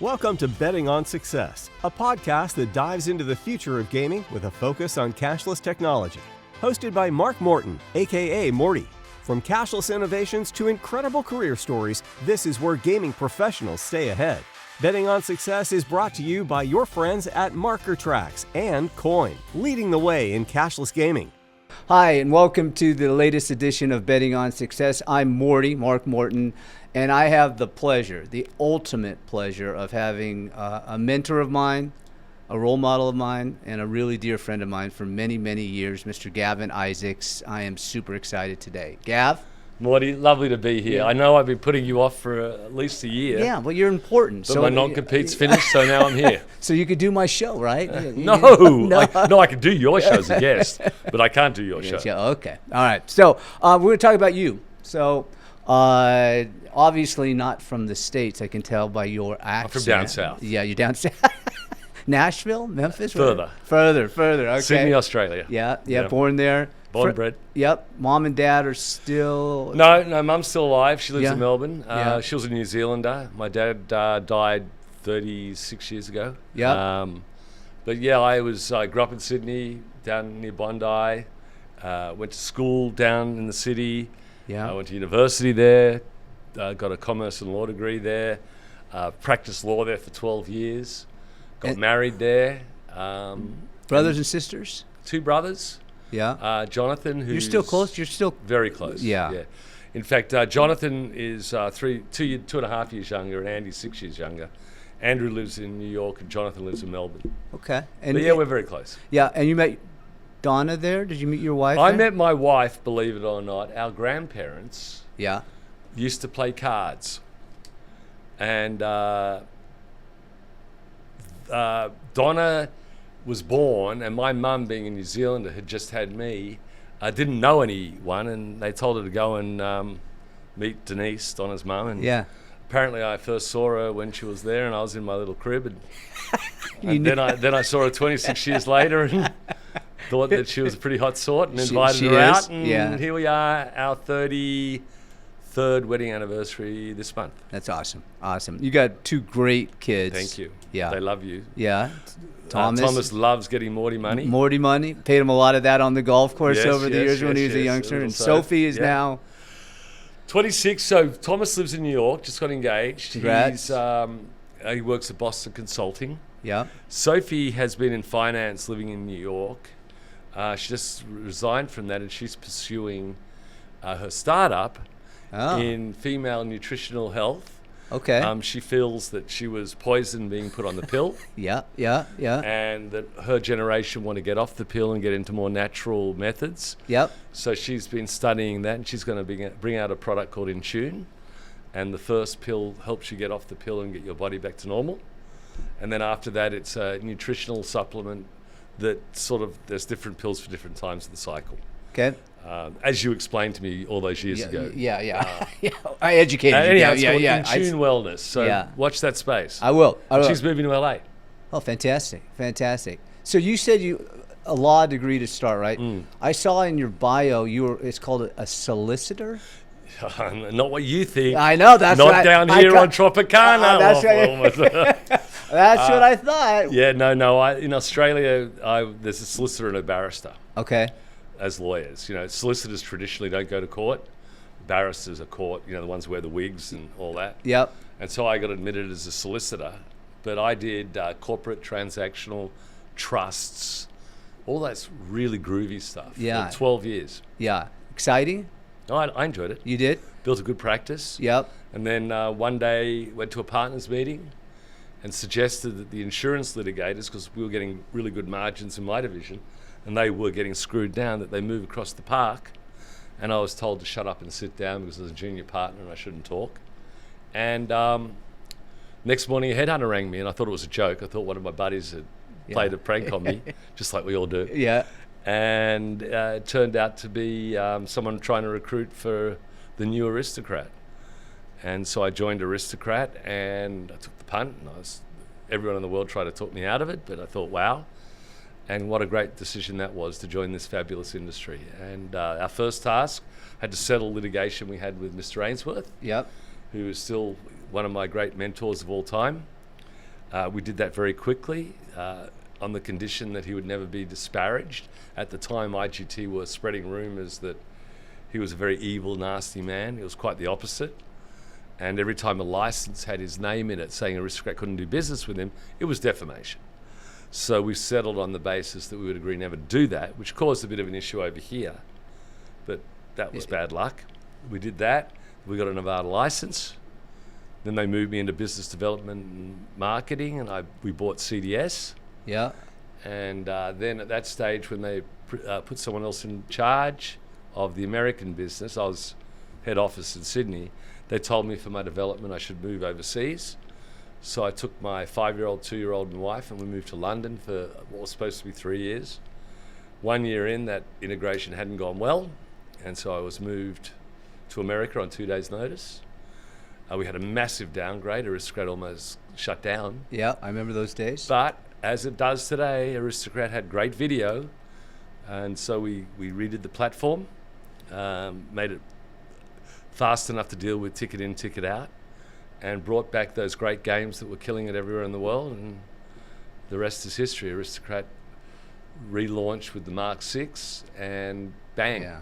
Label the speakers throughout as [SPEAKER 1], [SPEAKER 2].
[SPEAKER 1] Welcome to Betting on Success, a podcast that dives into the future of gaming with a focus on cashless technology. Hosted by Mark Morton, aka Morty. From cashless innovations to incredible career stories, this is where gaming professionals stay ahead. Betting on Success is brought to you by your friends at Marker Tracks and Coin, leading the way in cashless gaming.
[SPEAKER 2] Hi, and welcome to the latest edition of Betting on Success. I'm Morty, Mark Morton, and I have the pleasure, the ultimate pleasure of having a mentor of mine, a role model of mine, and a really dear friend of mine for many, many years, Mr. Gavin Isaacs. I am super excited today. Gav?
[SPEAKER 3] Morty, lovely to be here.
[SPEAKER 2] Yeah.
[SPEAKER 3] I know I've been putting you off for at least a year.
[SPEAKER 2] Yeah, well, you're important.
[SPEAKER 3] But my non-compete's finished, so now I'm here.
[SPEAKER 2] So you could do my show, right?
[SPEAKER 3] No. I could do your show as a guest, but I can't do your show.
[SPEAKER 2] Yeah, okay. All right. So we're going to talk about you. So obviously not from the States, I can tell by your accent.
[SPEAKER 3] I'm from down south.
[SPEAKER 2] Yeah, you're down south. Nashville? Memphis?
[SPEAKER 3] Further.
[SPEAKER 2] Further. Okay.
[SPEAKER 3] Sydney, Australia.
[SPEAKER 2] Yeah. Born there.
[SPEAKER 3] Born and bred.
[SPEAKER 2] Yep. Mom and dad are still...
[SPEAKER 3] No, Mum's still alive. She lives in Melbourne.
[SPEAKER 2] Yeah.
[SPEAKER 3] She was a New Zealander. My dad died 36 years ago.
[SPEAKER 2] Yeah.
[SPEAKER 3] But yeah, I grew up in Sydney, down near Bondi. Went to school down in the city.
[SPEAKER 2] Yeah.
[SPEAKER 3] I went to university there. Got a commerce and law degree there. Practiced law there for 12 years. Got married there.
[SPEAKER 2] Brothers and sisters?
[SPEAKER 3] 2 brothers.
[SPEAKER 2] Yeah.
[SPEAKER 3] Jonathan, who's...
[SPEAKER 2] You're still close? You're still...
[SPEAKER 3] Very close.
[SPEAKER 2] Yeah.
[SPEAKER 3] In fact, Jonathan is 2.5 years younger, and Andy's 6 years younger. Andrew lives in New York, and Jonathan lives in Melbourne.
[SPEAKER 2] Okay.
[SPEAKER 3] But yeah, we're very close.
[SPEAKER 2] Yeah, and you met Donna there? Did you meet your wife
[SPEAKER 3] I
[SPEAKER 2] there?
[SPEAKER 3] met my wife, believe it or not. Our grandparents used to play cards. And Donna was born, and my mum, being a New Zealander, had just had me. I didn't know anyone, and they told her to go and meet Denise, Donna's mum. And apparently I first saw her when she was there, and I was in my little crib. And then I saw her 26 years later and thought that she was a pretty hot sort and invited her out. And here we are, our 33rd wedding anniversary this month.
[SPEAKER 2] That's awesome. Awesome. You got 2 great kids.
[SPEAKER 3] Thank you.
[SPEAKER 2] Yeah.
[SPEAKER 3] They love you.
[SPEAKER 2] Yeah.
[SPEAKER 3] Thomas loves getting Morty money.
[SPEAKER 2] Morty money. Paid him a lot of that on the golf course over the years when he was a youngster. And Sophie is now
[SPEAKER 3] 26. So Thomas lives in New York, just got engaged.
[SPEAKER 2] Congrats.
[SPEAKER 3] He works at Boston Consulting.
[SPEAKER 2] Yeah.
[SPEAKER 3] Sophie has been in finance living in New York. She just resigned from that, and she's pursuing her startup in female nutritional health.
[SPEAKER 2] Okay.
[SPEAKER 3] She feels that she was poisoned being put on the pill.
[SPEAKER 2] Yeah.
[SPEAKER 3] And that her generation want to get off the pill and get into more natural methods.
[SPEAKER 2] Yep.
[SPEAKER 3] So she's been studying that, and she's going to bring out a product called In Tune. And the first pill helps you get off the pill and get your body back to normal. And then after that, it's a nutritional supplement that there's different pills for different times of the cycle.
[SPEAKER 2] Okay.
[SPEAKER 3] As you explained to me all those years ago.
[SPEAKER 2] Yeah. I educated you.
[SPEAKER 3] Anyhow, it's called In Tune Wellness. So watch that space.
[SPEAKER 2] I will.
[SPEAKER 3] She's moving to LA.
[SPEAKER 2] Oh, fantastic. So you said a law degree to start, right? I saw in your bio it's called a solicitor.
[SPEAKER 3] Not what you think.
[SPEAKER 2] I know, that's
[SPEAKER 3] not down here on Tropicana.
[SPEAKER 2] That's right. That's what I thought.
[SPEAKER 3] Yeah, no. In Australia, there's a solicitor and a barrister.
[SPEAKER 2] Okay.
[SPEAKER 3] As lawyers, solicitors traditionally don't go to court. Barristers are court, the ones who wear the wigs and all that.
[SPEAKER 2] Yep.
[SPEAKER 3] And so I got admitted as a solicitor, but I did corporate, transactional, trusts, all that's really groovy stuff.
[SPEAKER 2] Yeah.
[SPEAKER 3] For 12 years.
[SPEAKER 2] Yeah. Exciting?
[SPEAKER 3] Oh, I enjoyed it.
[SPEAKER 2] You did?
[SPEAKER 3] Built a good practice.
[SPEAKER 2] Yep.
[SPEAKER 3] And then one day went to a partners meeting and suggested that the insurance litigators, because we were getting really good margins in my division, and they were getting screwed down, that they move across the park. And I was told to shut up and sit down because I was a junior partner and I shouldn't talk. And next morning a headhunter rang me, and I thought it was a joke. I thought one of my buddies had played a prank on me, just like we all do.
[SPEAKER 2] Yeah.
[SPEAKER 3] And it turned out to be someone trying to recruit for the new Aristocrat. And so I joined Aristocrat, and I took the punt, and everyone in the world tried to talk me out of it, but I thought, wow. And what a great decision that was, to join this fabulous industry. And our first task had to settle litigation we had with Mr. Ainsworth,
[SPEAKER 2] Yep.
[SPEAKER 3] who is still one of my great mentors of all time. We did that very quickly on the condition that he would never be disparaged. At the time, IGT were spreading rumours that he was a very evil, nasty man. He was quite the opposite. And every time a license had his name in it saying Aristocrat couldn't do business with him, it was defamation. So we settled on the basis that we would agree never to do that, which caused a bit of an issue over here. But that was bad luck. We did that. We got a Nevada license. Then they moved me into business development and marketing, and we bought CDS.
[SPEAKER 2] Yeah.
[SPEAKER 3] And then at that stage, when they put someone else in charge of the American business, I was head office in Sydney, they told me for my development I should move overseas. So I took my 5-year-old, 2-year-old and wife, and we moved to London for what was supposed to be 3 years. 1 year in, that integration hadn't gone well, and so I was moved to America on 2 days' notice. We had a massive downgrade. Aristocrat almost shut down.
[SPEAKER 2] Yeah, I remember those days.
[SPEAKER 3] But as it does today, Aristocrat had great video, and so we redid the platform, made it fast enough to deal with ticket in, ticket out, and brought back those great games that were killing it everywhere in the world, and the rest is history. Aristocrat relaunched with the Mark VI, and bang.
[SPEAKER 2] Yeah,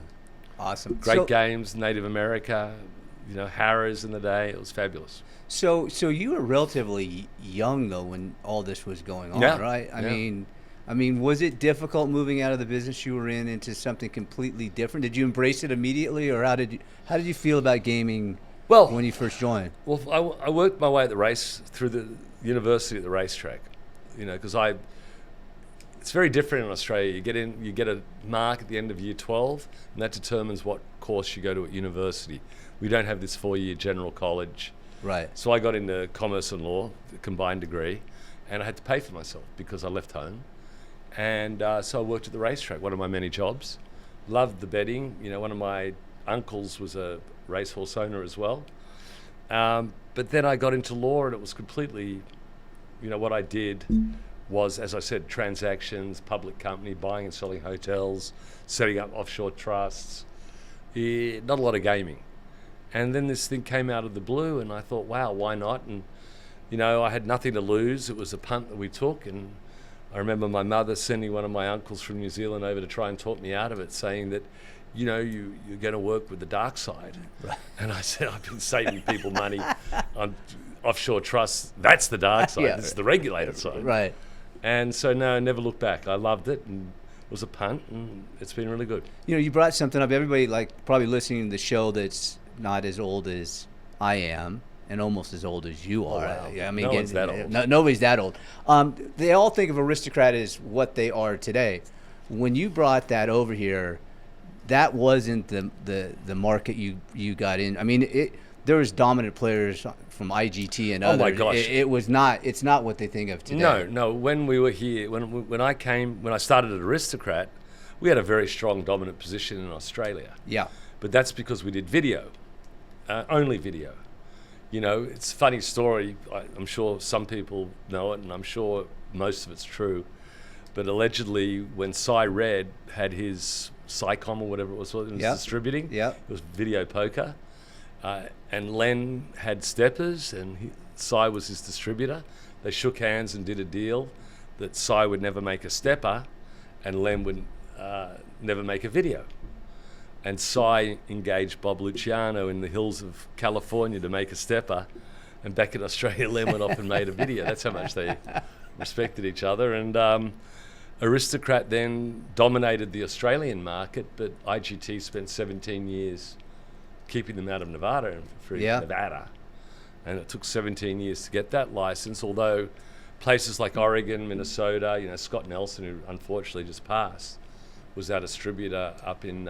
[SPEAKER 2] awesome.
[SPEAKER 3] Great games, Native America, Harrah's in the day. It was fabulous.
[SPEAKER 2] So you were relatively young though when all this was going on,
[SPEAKER 3] Yeah.
[SPEAKER 2] right?
[SPEAKER 3] Yeah.
[SPEAKER 2] I mean, was it difficult moving out of the business you were in into something completely different? Did you embrace it immediately, or how did you feel about gaming when you first joined?
[SPEAKER 3] Well, I worked my way at the race through the university at the racetrack, because it's very different in Australia. You get a mark at the end of year 12, and that determines what course you go to at university. We don't have this 4-year general college.
[SPEAKER 2] Right.
[SPEAKER 3] So I got into commerce and law, a combined degree, and I had to pay for myself because I left home. And so I worked at the racetrack, one of my many jobs. Loved the betting. One of my uncles was a racehorse owner as well. But then I got into law, and it was completely, what I did was, as I said, transactions, public company, buying and selling hotels, setting up offshore trusts, not a lot of gaming. And then this thing came out of the blue, and I thought, wow, why not? And, I had nothing to lose. It was a punt that we took, and I remember my mother sending one of my uncles from New Zealand over to try and talk me out of it, saying that, you're going to work with the dark side. Right. And I said, I've been saving people money on offshore trusts. That's the dark side.
[SPEAKER 2] Yeah.
[SPEAKER 3] It's the regulated side.
[SPEAKER 2] Right.
[SPEAKER 3] And so, no, I never looked back. I loved it, and it was a punt, and it's been really good.
[SPEAKER 2] You brought something up. Everybody, probably listening to the show that's not as old as I am, and almost as old as you are.
[SPEAKER 3] Wow.
[SPEAKER 2] I mean,
[SPEAKER 3] No one's that old.
[SPEAKER 2] Nobody's that old. They all think of Aristocrat as what they are today. When you brought that over here, that wasn't the market you got in. I mean, there was dominant players from IGT and others.
[SPEAKER 3] Oh my gosh!
[SPEAKER 2] It was not. It's not what they think of today.
[SPEAKER 3] No. When we were here, when I started at Aristocrat, we had a very strong dominant position in Australia.
[SPEAKER 2] Yeah.
[SPEAKER 3] But that's because we did video, only video. It's a funny story. I'm sure some people know it, and I'm sure most of it's true. But allegedly, when Cy Red had his Cycom or whatever it was distributing, it was video poker. And Len had steppers, and Cy was his distributor. They shook hands and did a deal that Cy would never make a stepper, and Len would never make a video. And Cy engaged Bob Luciano in the hills of California to make a stepper, and back in Australia, Len went off and made a video. That's how much they respected each other. And Aristocrat then dominated the Australian market, but IGT spent 17 years keeping them out of Nevada, Nevada. And it took 17 years to get that license, although places like Oregon, Minnesota, Scott Nelson, who unfortunately just passed, was our distributor up in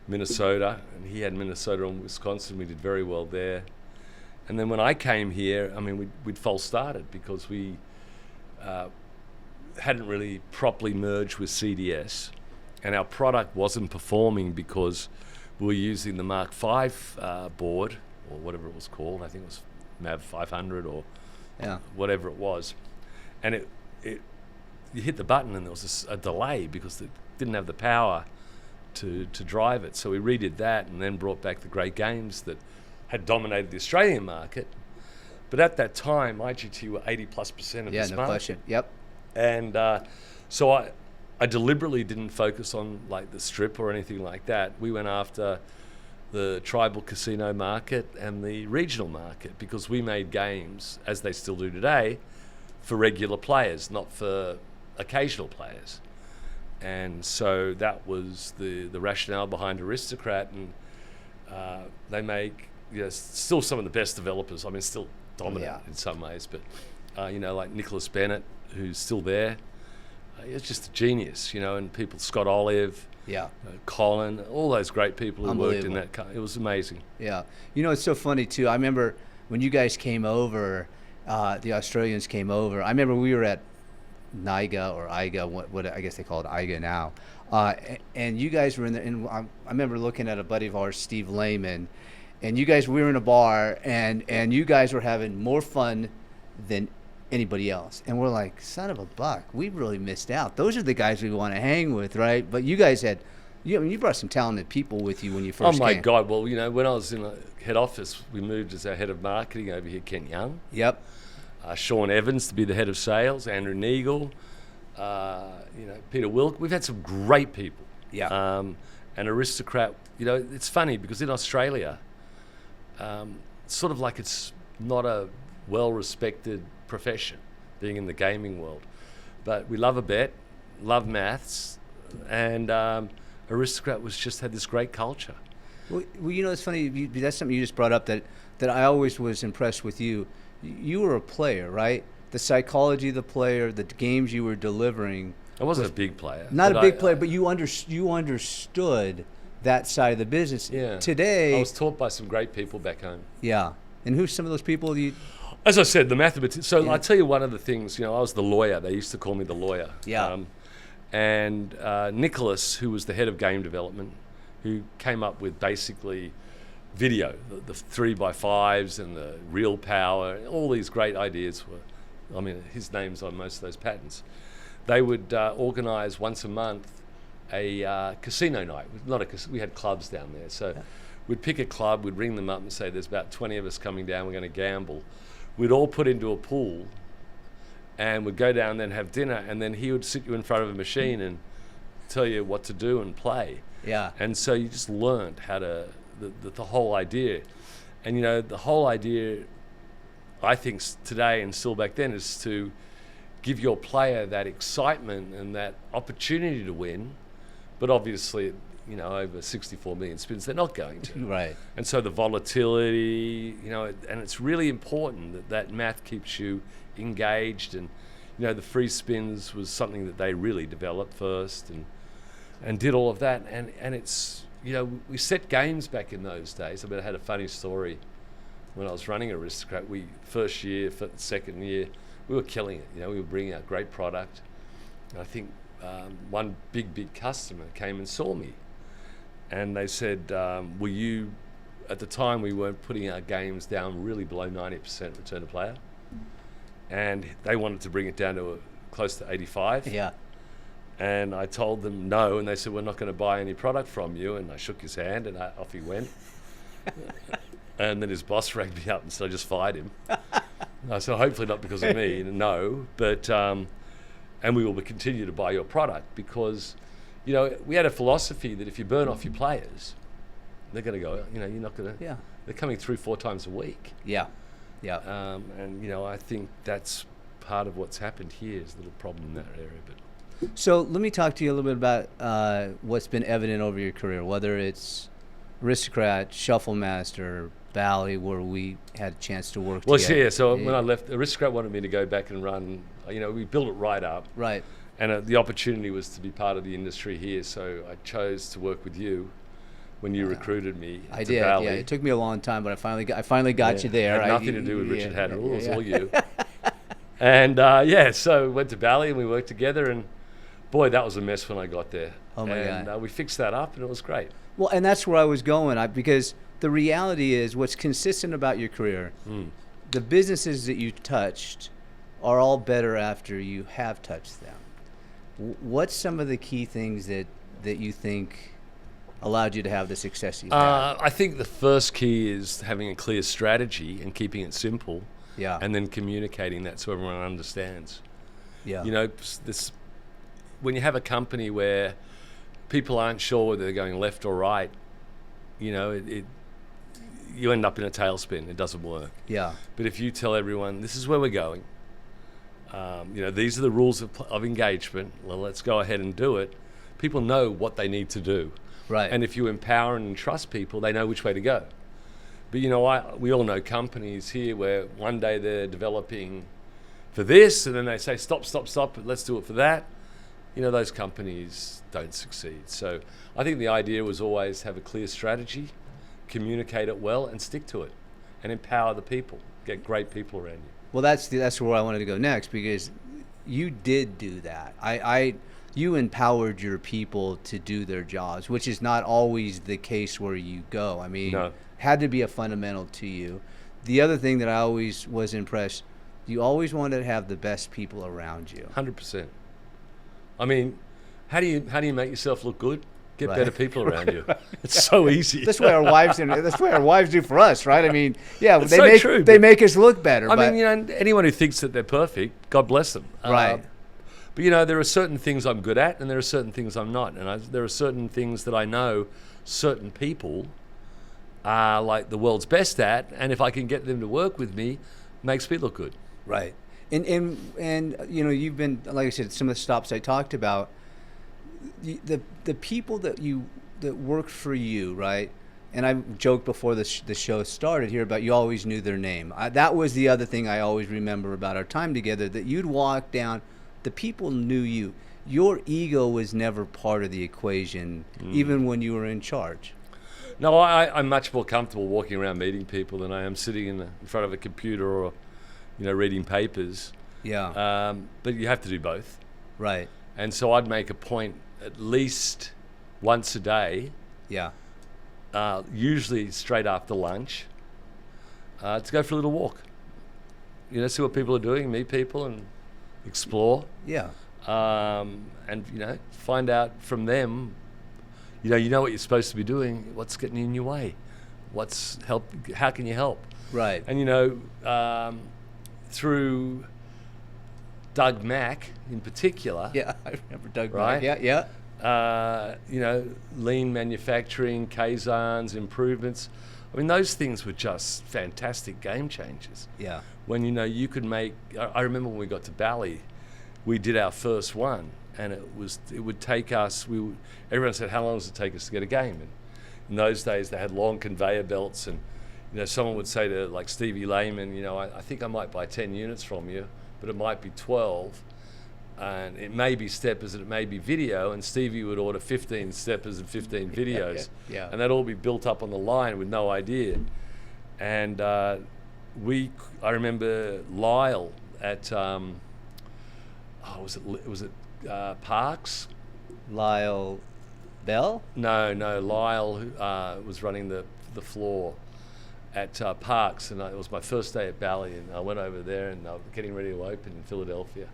[SPEAKER 3] Minnesota, and he had Minnesota and Wisconsin. We did very well there. And then when I came here, we'd false started because we hadn't really properly merged with CDS, and our product wasn't performing because we were using the Mark V board, or whatever it was called. I think it was MAV 500 or whatever it was. And you hit the button and there was a delay because it didn't have the power to drive it. So we redid that and then brought back the great games that had dominated the Australian market. But at that time, IGT were 80+% of this
[SPEAKER 2] no
[SPEAKER 3] market.
[SPEAKER 2] question. Yep.
[SPEAKER 3] And so I deliberately didn't focus on like the strip or anything like that. We went after the tribal casino market and the regional market because we made games, as they still do today, for regular players, not for occasional players. And so that was the rationale behind Aristocrat, and they make still some of the best developers. I mean, still dominant in some ways, but like Nicholas Bennett, who's still there. It's just a genius, and people, Scott Olive, Colin, all those great people who worked in that. It was amazing.
[SPEAKER 2] Yeah. It's so funny, too. I remember when you guys came over, the Australians came over. I remember we were at NIGA or IGA, what I guess they call it IGA now. And you guys were in there, and I remember looking at a buddy of ours, Steve Lehman, and we were in a bar, and you guys were having more fun than anybody else. And we're like, son of a buck, we really missed out. Those are the guys we want to hang with, right? But you guys had, you brought some talented people with you when you first came.
[SPEAKER 3] Oh, my God. Well, when I was in the head office, we moved as our head of marketing over here, Kent Young.
[SPEAKER 2] Yep.
[SPEAKER 3] Sean Evans to be the head of sales, Andrew Neagle, Peter Wilk. We've had some great people.
[SPEAKER 2] Yeah.
[SPEAKER 3] And Aristocrat, it's funny because in Australia, sort of like it's not a well-respected profession, being in the gaming world. But we love a bet, love maths, and Aristocrat had this great culture.
[SPEAKER 2] Well, it's funny, that's something you just brought up that I always was impressed with you. You were a player, right? The psychology of the player, the games you were delivering.
[SPEAKER 3] I wasn't a big player.
[SPEAKER 2] Not a big player, but you understood that side of the business.
[SPEAKER 3] Yeah.
[SPEAKER 2] Today,
[SPEAKER 3] I was taught by some great people back home.
[SPEAKER 2] Yeah. And who's some of those people
[SPEAKER 3] As I said, the mathematician. So I'll tell you one of the things, I was the lawyer. They used to call me the lawyer.
[SPEAKER 2] Yeah.
[SPEAKER 3] And Nicholas, who was the head of game development, who came up with basically video, the 3x5s and the real power, all these great ideas his name's on most of those patents. They would organise once a month a casino night. We had clubs down there. So we'd pick a club, we'd ring them up and say, there's about 20 of us coming down, we're going to gamble. We'd all put into a pool and we'd go down there and have dinner, and then he would sit you in front of a machine and tell you what to do and play.
[SPEAKER 2] Yeah.
[SPEAKER 3] And so you just learned how to, the whole idea. And the whole idea, I think today and still back then, is to give your player that excitement and that opportunity to win, but obviously, over 64 million spins, they're not going to.
[SPEAKER 2] Right.
[SPEAKER 3] And so the volatility, and it's really important that math keeps you engaged. And, the free spins was something that they really developed first and did all of that. And it's, we set games back in those days. I had a funny story when I was running Aristocrat. First year, second year, we were killing it. We were bringing out great product. And I think one big customer came and saw me. And they said, were you, at the time we weren't putting our games down really below 90% return to player. And they wanted to bring it down to close to 85.
[SPEAKER 2] Yeah.
[SPEAKER 3] And I told them no, and they said, we're not going to buy any product from you. And I shook his hand and off he went. And then his boss rang me up and said, I just fired him. I said, hopefully not because of me, no, but, and we will continue to buy your product because, we had a philosophy that if you burn off your players, they're going to go, you're not going to, they're coming 3-4 times a week.
[SPEAKER 2] Yeah. Yeah.
[SPEAKER 3] And, I think that's part of what's happened here is a little problem in that area. But
[SPEAKER 2] so let me talk to you a little bit about what's been evident over your career, whether it's Aristocrat, Shuffle Master, Bally, where we had a chance to work together.
[SPEAKER 3] Yeah, so when I left, Aristocrat wanted me to go back and run, we built it right up.
[SPEAKER 2] Right.
[SPEAKER 3] And the opportunity was to be part of the industry here, so I chose to work with you when you recruited me.
[SPEAKER 2] I did.
[SPEAKER 3] Bally.
[SPEAKER 2] Yeah, it took me a long time, but I finally got you there.
[SPEAKER 3] It had nothing to do with Richard Haddon. It was all you. And so went to Bally and we worked together, and boy, that was a mess when I got there.
[SPEAKER 2] Oh my
[SPEAKER 3] God! And we fixed that up, and it was great.
[SPEAKER 2] Well, and that's where I was going, because the reality is, what's consistent about your career, the businesses that you touched are all better after you have touched them. What's some of the key things that you think allowed you to have the success you've had?
[SPEAKER 3] I think the first key is having a clear strategy and keeping it simple.
[SPEAKER 2] Yeah.
[SPEAKER 3] and then communicating that so everyone understands.
[SPEAKER 2] Yeah.
[SPEAKER 3] You know, this when you have a company where people aren't sure whether they're going left or right, you know, you end up in a tailspin. It doesn't work.
[SPEAKER 2] Yeah.
[SPEAKER 3] But if you tell everyone, this is where we're going, you know, these are the rules of engagement, well, let's go ahead and do it, people know what they need to do.
[SPEAKER 2] Right.
[SPEAKER 3] And if you empower and trust people, they know which way to go. But, you know, we all know companies here where one day they're developing for this, and then they say, stop, let's do it for that. You know, those companies don't succeed. So I think the idea was always have a clear strategy, communicate it well, and stick to it, and empower the people, get great people around you.
[SPEAKER 2] Well, that's where I wanted to go next, because you did do that. You empowered your people to do their jobs, which is not always the case where you go. I mean,
[SPEAKER 3] No.
[SPEAKER 2] Had to be a fundamental to you. The other thing that I always was impressed, you always wanted to have the best people around you.
[SPEAKER 3] 100%. I mean, how do you make yourself look good? Get
[SPEAKER 2] Right.
[SPEAKER 3] better people around you. It's so easy.
[SPEAKER 2] That's what our wives do. That's what our wives do for us, right? I mean, yeah,
[SPEAKER 3] It's so true,
[SPEAKER 2] they
[SPEAKER 3] but-
[SPEAKER 2] make us look better.
[SPEAKER 3] I
[SPEAKER 2] but,
[SPEAKER 3] mean, you know, anyone who thinks that they're perfect, God bless them.
[SPEAKER 2] Right.
[SPEAKER 3] But, you know, there are certain things I'm good at and there are certain things I'm not. And there are certain things that I know certain people are like the world's best at. And if I can get them to work with me, makes me look good.
[SPEAKER 2] Right. And you know, you've been, like I said, some of the stops I talked about, the people that work for you, right? And I joked before the show started here about you always knew their name. That was the other thing I always remember about our time together, that you'd walk down, the people knew you. Your ego was never part of the equation, even when you were in charge.
[SPEAKER 3] No, I'm much more comfortable walking around meeting people than I am sitting in front of a computer or, you know, reading papers.
[SPEAKER 2] Yeah.
[SPEAKER 3] But you have to do both.
[SPEAKER 2] Right.
[SPEAKER 3] And so I'd make a point at least once a day,
[SPEAKER 2] Yeah.
[SPEAKER 3] usually straight after lunch, to go for a little walk. You know, see what people are doing, meet people and explore.
[SPEAKER 2] Yeah.
[SPEAKER 3] And, you know, find out from them, you know what you're supposed to be doing, what's getting in your way, how can you help?
[SPEAKER 2] Right.
[SPEAKER 3] And, you know, through Doug Mack in particular,
[SPEAKER 2] Yeah, I remember Doug.
[SPEAKER 3] Right?
[SPEAKER 2] Mack. Yeah.
[SPEAKER 3] you know, lean manufacturing, Kaizen's, improvements. I mean, those things were just fantastic game changers.
[SPEAKER 2] Yeah.
[SPEAKER 3] When, you know, you could make, I remember when we got to Bali, we did our first one, and it would take us, everyone said, how long does it take us to get a game? And in those days, they had long conveyor belts, and, you know, someone would say to, like, Stevie Lehman, you know, I think I might buy 10 units from you, but it might be 12. And it may be steppers and it may be video, and Stevie would order 15 steppers and 15 videos.
[SPEAKER 2] Yeah.
[SPEAKER 3] And that'd all be built up on the line with no idea. And I remember Lyle at, was it Parks?
[SPEAKER 2] Lyle Bell?
[SPEAKER 3] No, Lyle who was running the floor at Parks, and it was my first day at Bali, and I went over there and I was getting ready to open in Philadelphia.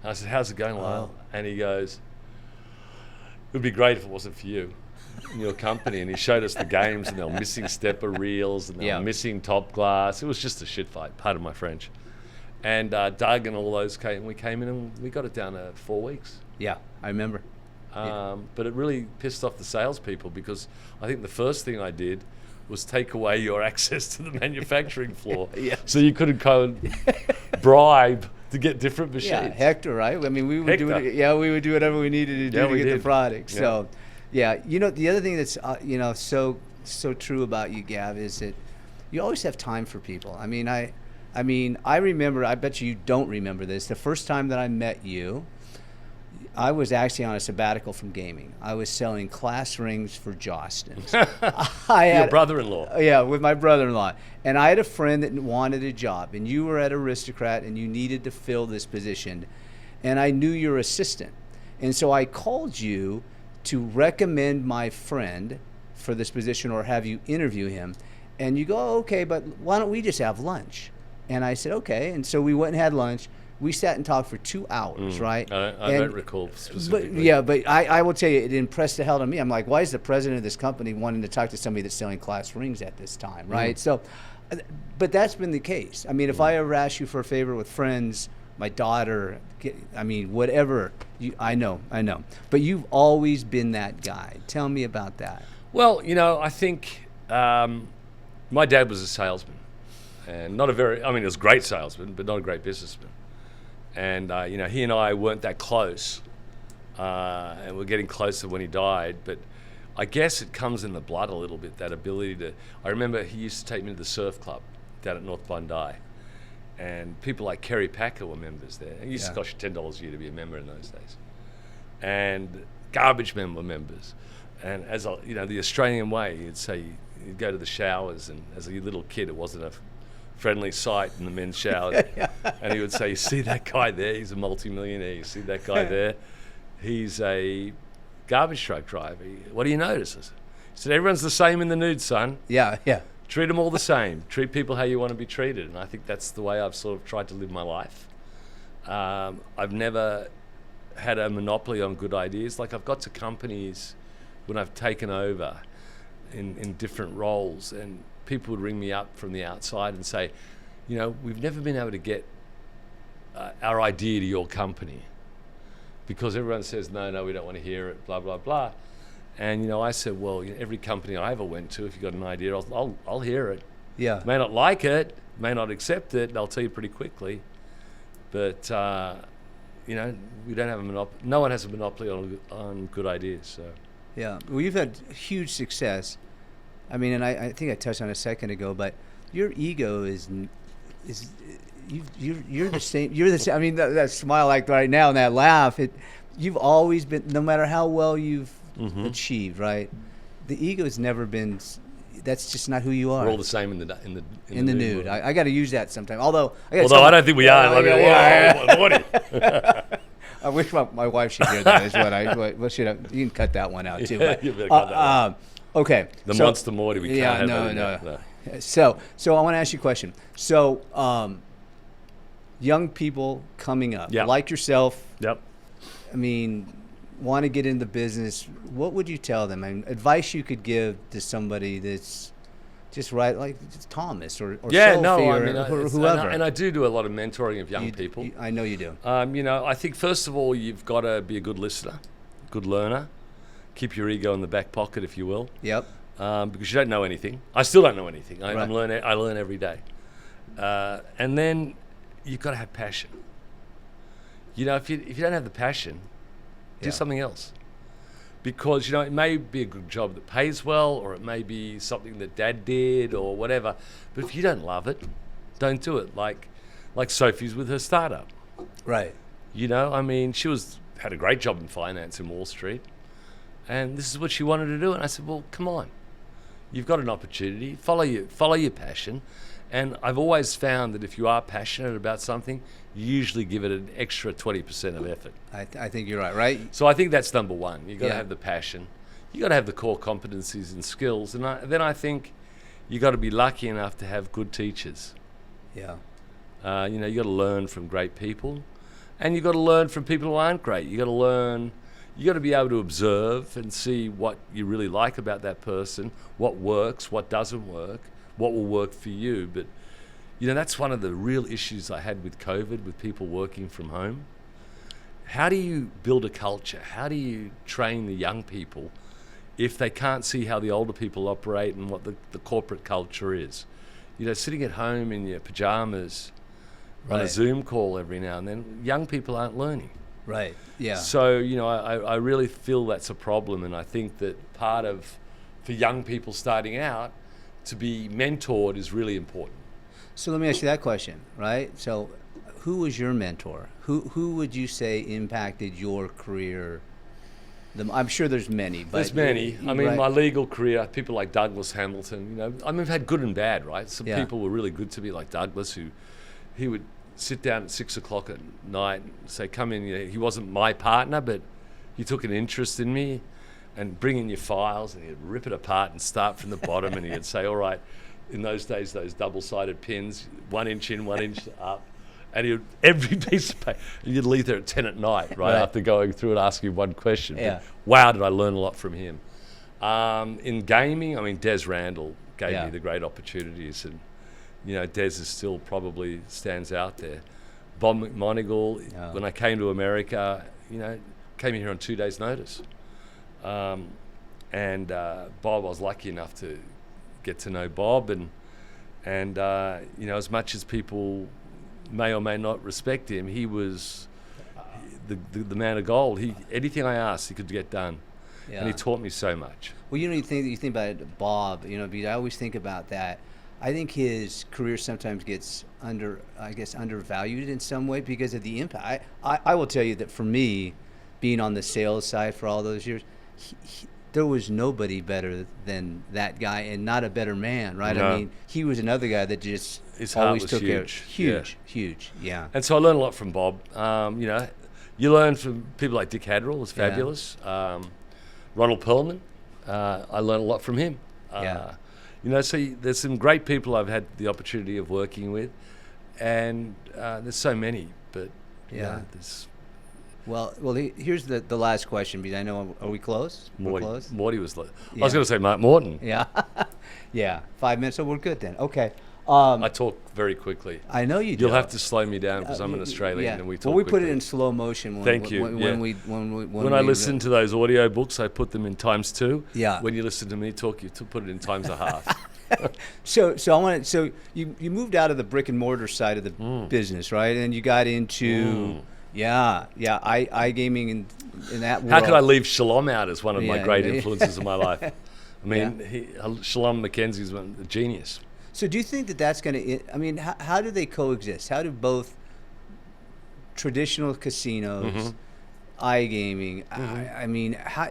[SPEAKER 3] And I said, how's it going, Lyle? And he goes, it would be great if it wasn't for you and your company. And he showed us the games, and they were missing stepper reels, and they were missing top glass. It was just a shit fight, pardon my French. And Doug and all those we came in and we got it down to 4 weeks.
[SPEAKER 2] Yeah, I remember.
[SPEAKER 3] But it really pissed off the salespeople, because I think the first thing I did was take away your access to the manufacturing floor. So you couldn't go and bribe to get different machines.
[SPEAKER 2] Yeah, Hector, right? I mean, we would do it. Yeah, we would do whatever we needed to do to get the product.
[SPEAKER 3] Yeah.
[SPEAKER 2] So, yeah, you know, the other thing that's you know, so true about you, Gav, is that you always have time for people. I mean, I remember. I bet you don't remember this. The first time that I met you, I was actually on a sabbatical from gaming. I was selling class rings for Jostens.
[SPEAKER 3] Your brother-in-law.
[SPEAKER 2] Yeah, with my brother-in-law. And I had a friend that wanted a job, and you were at Aristocrat, and you needed to fill this position. And I knew your assistant. And so I called you to recommend my friend for this position or have you interview him. And you go, oh, okay, but why don't we just have lunch? And I said, okay. And so we went and had lunch. We sat and talked for 2 hours, right?
[SPEAKER 3] I don't recall specifically.
[SPEAKER 2] But I will tell you, it impressed the hell out of me. I'm like, why is the president of this company wanting to talk to somebody that's selling class rings at this time, right? So But that's been the case. I mean, if I ever ask you for a favor with friends, my daughter, I mean, whatever, I know. But you've always been that guy. Tell me about that.
[SPEAKER 3] Well, I think my dad was a salesman, and he was a great salesman, but not a great businessman. And, he and I weren't that close, and we're getting closer when he died. But I guess it comes in the blood a little bit, that ability to... I remember he used to take me to the surf club down at North Bondi, and people like Kerry Packer were members there. It used to cost you $10 a year to be a member in those days. And Garbage Men were members. And as the Australian way, you'd go to the showers, and as a little kid, it wasn't a friendly sight in the men's shower. And he would say, "You see that guy there? He's a multi-millionaire. You see that guy there? He's a garbage truck driver. What do you notice?" He said, "Everyone's the same in the nude, son.
[SPEAKER 2] Yeah.
[SPEAKER 3] Treat them all the same. Treat people how you want to be treated." And I think that's the way I've sort of tried to live my life. I've never had a monopoly on good ideas. Like, I've got to companies when I've taken over in different roles, and people would ring me up from the outside and say, "We've never been able to get our idea to your company because everyone says, no, we don't want to hear it, blah, blah, blah." And, I said, well, every company I ever went to, if you've got an idea, I'll hear it.
[SPEAKER 2] Yeah.
[SPEAKER 3] May not like it, may not accept it, and I'll tell you pretty quickly. But, we don't have a monopoly. No one has a monopoly on good ideas, so...
[SPEAKER 2] Yeah, well, you've had huge success. I mean, and I think I touched on it a second ago, but your ego is you're the same. You're the same. I mean, that smile like right now and that laugh. You've always been, no matter how well you've achieved, right? The ego's never been. That's just not who you are.
[SPEAKER 3] We're all the same in the
[SPEAKER 2] nude. I got to use that sometime. Although I
[SPEAKER 3] don't think we are.
[SPEAKER 2] I wish my wife should hear that. Is what you can cut that one out too. But,
[SPEAKER 3] you better cut that one.
[SPEAKER 2] Okay.
[SPEAKER 3] Monster Morty. We can't have that.
[SPEAKER 2] No. So I want to ask you a question. So, young people coming up, like yourself.
[SPEAKER 3] Yep.
[SPEAKER 2] I mean, want to get into business. What would you tell them? I mean, advice you could give to somebody that's just right, like Thomas or Sophie or whoever.
[SPEAKER 3] And I do a lot of mentoring of young people.
[SPEAKER 2] I know you do.
[SPEAKER 3] I think first of all, you've got to be a good listener, good learner. Keep your ego in the back pocket, if you will.
[SPEAKER 2] Yep.
[SPEAKER 3] Because you don't know anything. I still don't know anything. I learn every day. And then you've got to have passion. If you don't have the passion, do something else. Because, it may be a good job that pays well, or it may be something that Dad did or whatever. But if you don't love it, don't do it. Like Sophie's with her startup.
[SPEAKER 2] Right.
[SPEAKER 3] She had a great job in finance in Wall Street. And this is what she wanted to do. And I said, well, come on. You've got an opportunity. Follow your passion. And I've always found that if you are passionate about something, you usually give it an extra 20% of effort.
[SPEAKER 2] I think you're right?
[SPEAKER 3] So I think that's number one. You've got to have the passion. You've got to have the core competencies and skills. And then I think you've got to be lucky enough to have good teachers.
[SPEAKER 2] Yeah.
[SPEAKER 3] You've got to learn from great people. And you've got to learn from people who aren't great. You've got to learn... You got to be able to observe and see what you really like about that person, what works, what doesn't work, what will work for you. But, that's one of the real issues I had with COVID, with people working from home. How do you build a culture? How do you train the young people if they can't see how the older people operate and what the corporate culture is? Sitting at home in your pajamas on a Zoom call every now and then, young people aren't learning.
[SPEAKER 2] Right, yeah.
[SPEAKER 3] So, I really feel that's a problem, and I think that for young people starting out, to be mentored is really important.
[SPEAKER 2] So let me ask you that question, right? So who was your mentor? Who would you say impacted your career? I'm sure there's many. But
[SPEAKER 3] there's many. My legal career, people like Douglas Hamilton, I've had good and bad, right? Some people were really good to me, like Douglas, he would sit down at 6 o'clock at night and say, come in. He wasn't my partner, but he took an interest in me, and bring in your files, and he'd rip it apart and start from the bottom, and he'd say, all right, in those days, those double-sided pins, 1 inch in, 1 inch up, and every piece of paper, and you'd leave there at 10 at night, right, after going through and asking one question.
[SPEAKER 2] Yeah.
[SPEAKER 3] But, wow, did I learn a lot from him. In gaming, Des Randall gave me the great opportunities, and Des is still probably stands out there. Bob McMonigal, when I came to America, came here on 2 days' notice. Bob, I was lucky enough to get to know Bob, and as much as people may or may not respect him, he was the man of gold. Anything I asked, he could get done, and he taught me so much.
[SPEAKER 2] Well, you think about it, Bob. Because I always think about that. I think his career sometimes gets undervalued in some way because of the impact. I will tell you that for me, being on the sales side for all those years, there was nobody better than that guy, and not a better man, right?
[SPEAKER 3] No.
[SPEAKER 2] I mean, he was another guy that just
[SPEAKER 3] His heart
[SPEAKER 2] always
[SPEAKER 3] was
[SPEAKER 2] took care.
[SPEAKER 3] huge.
[SPEAKER 2] Huge, yeah.
[SPEAKER 3] And so I learned a lot from Bob. You learn from people like Dick Hadrill, was fabulous. Ronald Perlman, I learned a lot from him. So there's some great people I've had the opportunity of working with, and there's so many, but there's...
[SPEAKER 2] Well, here's the last question, because I know, are we close?
[SPEAKER 3] Morty,
[SPEAKER 2] We're close?
[SPEAKER 3] Morty was... I was going to say Mark Morton.
[SPEAKER 2] Yeah. Yeah, 5 minutes, so we're good then. Okay.
[SPEAKER 3] I talk very quickly.
[SPEAKER 2] I know you do.
[SPEAKER 3] You'll have to slow me down because I'm an Australian and we talk
[SPEAKER 2] Well, we
[SPEAKER 3] quickly.
[SPEAKER 2] put it in slow motion.
[SPEAKER 3] Thank you. When I listen to those audio books, I put them in times 2.
[SPEAKER 2] Yeah.
[SPEAKER 3] When you listen to me talk, you put it in times a half.
[SPEAKER 2] So you moved out of the brick and mortar side of the business, right? And you got into iGaming in that world.
[SPEAKER 3] How could I leave Shalom out as one of my great influences in my life? I mean, Shalom McKenzie's a genius.
[SPEAKER 2] So do you think that's going to, how do they coexist? How do both traditional casinos, iGaming, how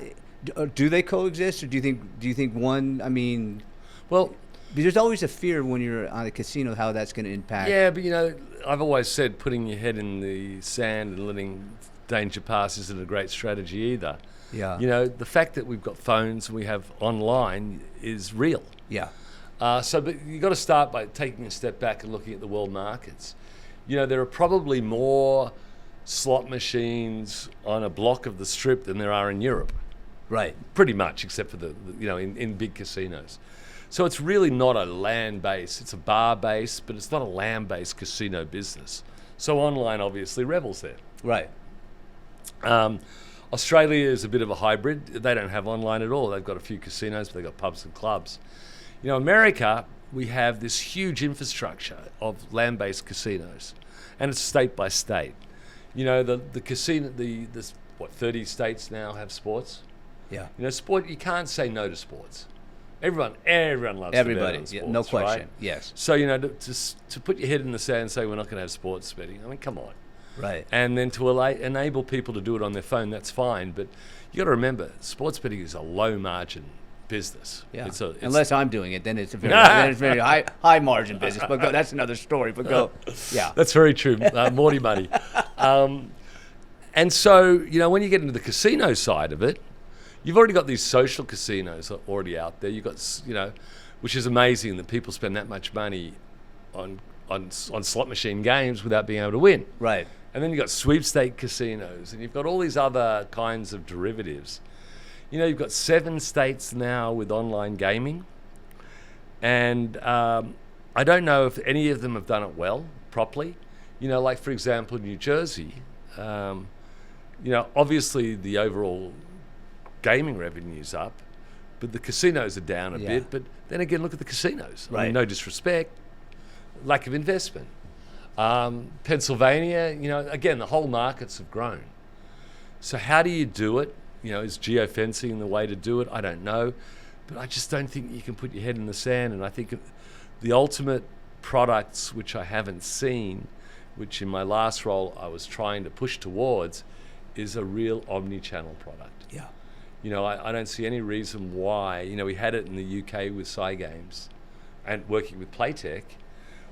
[SPEAKER 2] do they coexist, or do you think one,
[SPEAKER 3] well,
[SPEAKER 2] because there's always a fear when you're on a casino how that's going to impact.
[SPEAKER 3] Yeah, but I've always said putting your head in the sand and letting danger pass isn't a great strategy either.
[SPEAKER 2] Yeah.
[SPEAKER 3] The fact that we've got phones and we have online is real.
[SPEAKER 2] Yeah.
[SPEAKER 3] But you've got to start by taking a step back and looking at the world markets. There are probably more slot machines on a block of the Strip than there are in Europe.
[SPEAKER 2] Right.
[SPEAKER 3] Pretty much, except for in big casinos. So it's really not a land base. It's a bar base, but it's not a land based casino business. So online obviously revels there.
[SPEAKER 2] Right.
[SPEAKER 3] Australia is a bit of a hybrid. They don't have online at all. They've got a few casinos, but they've got pubs and clubs. America, we have this huge infrastructure of land-based casinos, and it's state by state. The casino, the 30 states now have sports.
[SPEAKER 2] Yeah.
[SPEAKER 3] Sport, you can't say no to sports. Everyone loves
[SPEAKER 2] everybody.
[SPEAKER 3] To bet on sports,
[SPEAKER 2] Yeah, no question.
[SPEAKER 3] right?
[SPEAKER 2] Yes.
[SPEAKER 3] So to put your head in the sand and say we're not going to have sports betting, come on.
[SPEAKER 2] Right.
[SPEAKER 3] And then to enable people to do it on their phone, that's fine. But you got to remember, sports betting is a low margin business.
[SPEAKER 2] Yeah. Unless I'm doing it, then it's a very high margin business. But that's another story. But go. Yeah.
[SPEAKER 3] That's very true. Morty money. And so when you get into the casino side of it, you've already got these social casinos already out there. You've got which is amazing that people spend that much money on slot machine games without being able to win.
[SPEAKER 2] Right.
[SPEAKER 3] And then you've got sweepstake casinos, and you've got all these other kinds of derivatives. You've got 7 states now with online gaming, and I don't know if any of them have done it well, properly. Like, for example, New Jersey, obviously the overall gaming revenue's up, but the casinos are down a bit. But then again, look at the casinos.
[SPEAKER 2] Right.
[SPEAKER 3] No disrespect, lack of investment. Pennsylvania, again, the whole markets have grown. So how do you do it? Is geofencing the way to do it? I don't know. But I just don't think you can put your head in the sand. And I think the ultimate products, which I haven't seen, which in my last role I was trying to push towards, is a real omni-channel product.
[SPEAKER 2] Yeah.
[SPEAKER 3] I don't see any reason why. We had it in the UK with Cygames and working with Playtech,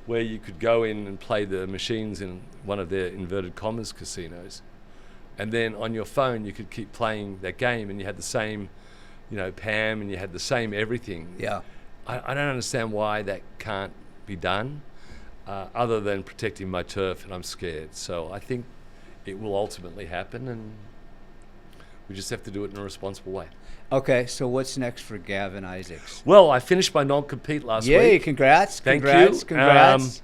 [SPEAKER 3] where you could go in and play the machines in one of their inverted commas casinos. And then on your phone, you could keep playing that game, and you had the same, PAM, and you had the same everything.
[SPEAKER 2] Yeah.
[SPEAKER 3] I don't understand why that can't be done, other than protecting my turf, and I'm scared. So I think it will ultimately happen, and We just have to do it in a responsible way.
[SPEAKER 2] Okay, so what's next for Gavin Isaacs?
[SPEAKER 3] Well, I finished my non-compete last
[SPEAKER 2] Yay,
[SPEAKER 3] week.
[SPEAKER 2] congrats,
[SPEAKER 3] Thank
[SPEAKER 2] congrats,
[SPEAKER 3] you.
[SPEAKER 2] congrats.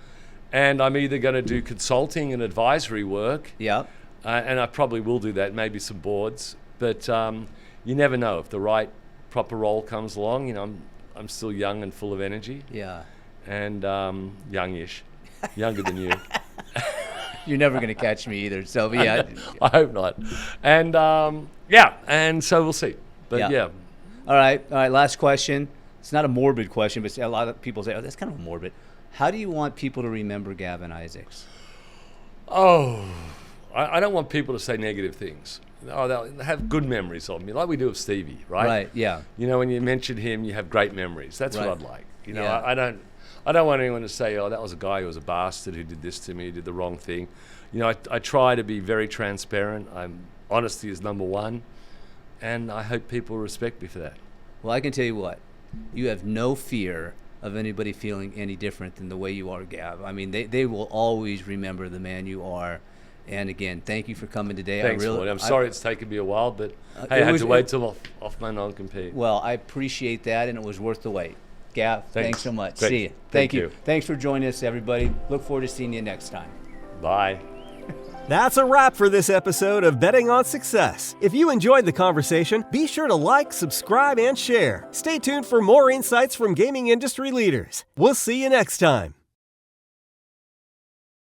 [SPEAKER 3] And I'm either going to do consulting and advisory work,
[SPEAKER 2] Yep.
[SPEAKER 3] and I probably will do that, maybe some boards. But you never know if the right, proper role comes along. You know, I'm still young and full of energy,
[SPEAKER 2] Yeah.
[SPEAKER 3] and youngish, younger than you.
[SPEAKER 2] You're never going to catch me either, so yeah.
[SPEAKER 3] I hope not. And yeah, and so we'll see. But yeah.
[SPEAKER 2] All right, last question. It's not a morbid question, but a lot of people say, oh, that's kind of morbid. How do you want people to remember Gavin Isaacs?
[SPEAKER 3] Oh, I don't want people to say negative things. Oh, they'll have good memories of me, like we do of Stevie, right?
[SPEAKER 2] Right, yeah.
[SPEAKER 3] You know, when you mention him, you have great memories. That's
[SPEAKER 2] Right.
[SPEAKER 3] what I'd like. You know,
[SPEAKER 2] Yeah.
[SPEAKER 3] I don't want anyone to say, oh, that was a guy who was a bastard who did this to me, who did the wrong thing. You know, I try to be very transparent. Honesty is number one, and I hope people respect me for that.
[SPEAKER 2] Well, I can tell you what. You have no fear of anybody feeling any different than the way you are, Gav. I mean, they will always remember the man you are. And again, thank you for coming today.
[SPEAKER 3] Thanks, Lloyd. I'm sorry it's taken me a while, but hey, I had to wait till I'm off my non-compete.
[SPEAKER 2] Well, I appreciate that, and it was worth the wait. Gav, thanks so much.
[SPEAKER 3] Great.
[SPEAKER 2] See you.
[SPEAKER 3] Thank you.
[SPEAKER 2] Thanks for joining us, everybody. Look forward to seeing you next time.
[SPEAKER 3] Bye.
[SPEAKER 1] That's a wrap for this episode of Betting on Success. If you enjoyed the conversation, be sure to like, subscribe, and share. Stay tuned for more insights from gaming industry leaders. We'll see you next time.